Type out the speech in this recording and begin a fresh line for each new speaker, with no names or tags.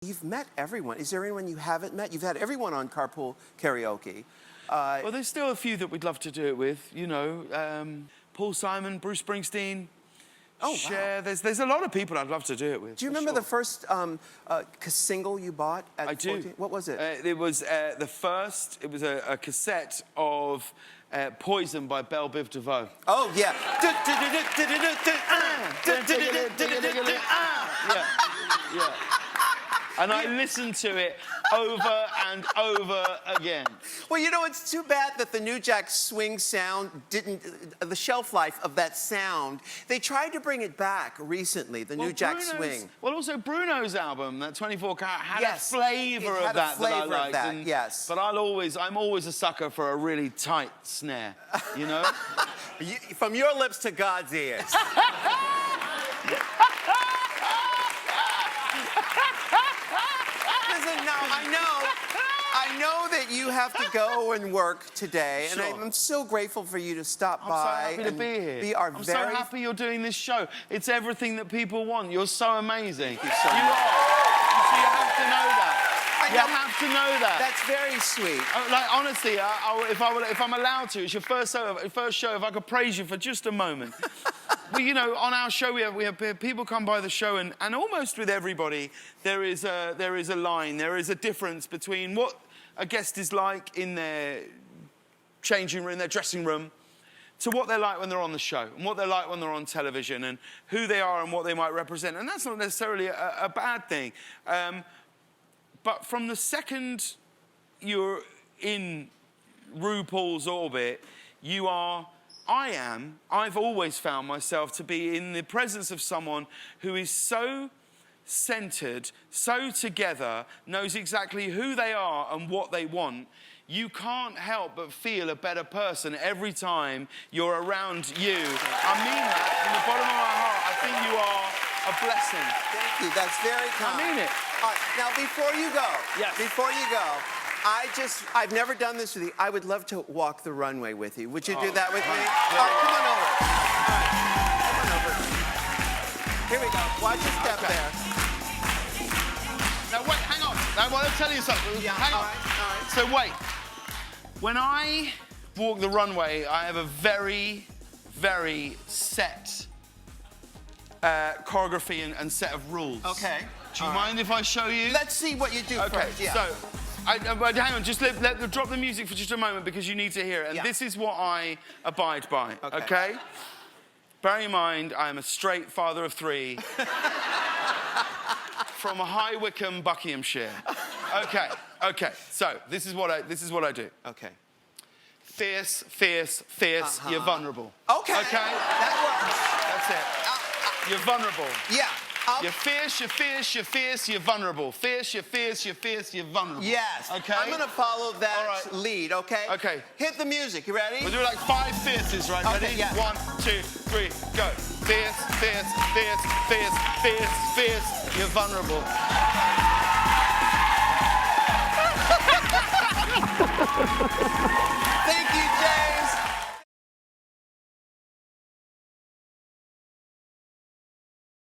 You've met everyone. Is there anyone you haven't met? You've had everyone on Carpool Karaoke.
Well, there's still a few that we'd love to do it with. You know, Paul Simon, Bruce Springsteen.
Oh,
Cher.
wow.
There's a lot of people I'd love to do it with.
Do you remember the first single you bought at 14?
I do.
What was it?
It was the first. It was a cassette of Poison by Belle Biv DeVoe.
Oh, yeah.
Yeah. And I listened to it over and over again.
Well, you know, it's too bad that the New Jack Swing sound didn't, the shelf life of that sound, they tried to bring it back recently, the New Jack Swing.
Well, also Bruno's album, that 24 Karat, had a
it
flavour of
had
that
a flavor
that I liked.
Of that, yes.
But I'm always a sucker for a really tight snare, you know?
From your lips to God's ears. Listen, now, I know that you have to go and work today,
Sure.
and I'm so grateful for you to stop by.
I'm so happy to be here. I'm so happy you're doing this show. It's everything that people want. You're so amazing.
Thank you so much.
You are. So you have to know that. You have to know that.
That's very sweet.
Like, honestly, if I'm allowed to, it's your first show, if I could praise you for just a moment. Well, you know, on our show, we have people come by the show, and almost with everybody, there is a line, there is a difference between what a guest is like in their changing room, their dressing room, to what they're like when they're on the show, and what they're like when they're on television, and who they are and what they might represent. And that's not necessarily a bad thing. But from the second you're in RuPaul's orbit, I've always found myself to be in the presence of someone who is so centered, so together, knows exactly who they are and what they want. You can't help but feel a better person every time you're around you. I mean that from the bottom of my heart. I think you are a blessing.
Thank you. That's very kind.
I mean it.
All right, now, before you go, I've never done this with you. I would love to walk the runway with you. Would you do that with me? All right, come on over. All right, come on over. Here we go. Watch your step there.
Now, wait, hang on. Now, well, I'll tell you something.
Yeah,
hang on.
all right.
So, wait. When I walk the runway, I have a very, very set choreography and set of rules.
Okay.
Do you mind if I show you?
Let's see what you do first. Yeah.
So, hang on, just drop the music for just a moment because you need to hear it. And this is what I abide by, okay? Bearing in mind, I am a straight father of 3 from High Wycombe, Buckinghamshire. Okay. So, this is what I do.
Okay.
Fierce, you're vulnerable.
Okay.
Okay?
That works.
That's it. You're vulnerable.
Yeah.
You're fierce, you're vulnerable. Fierce, you're vulnerable.
Yes.
Okay?
I'm going to follow that lead, okay?
Okay.
Hit the music. You ready?
We'll do like 5 fierces, right?
Okay,
Ready?
yeah.
1, 2, 3, go. Fierce, you're vulnerable.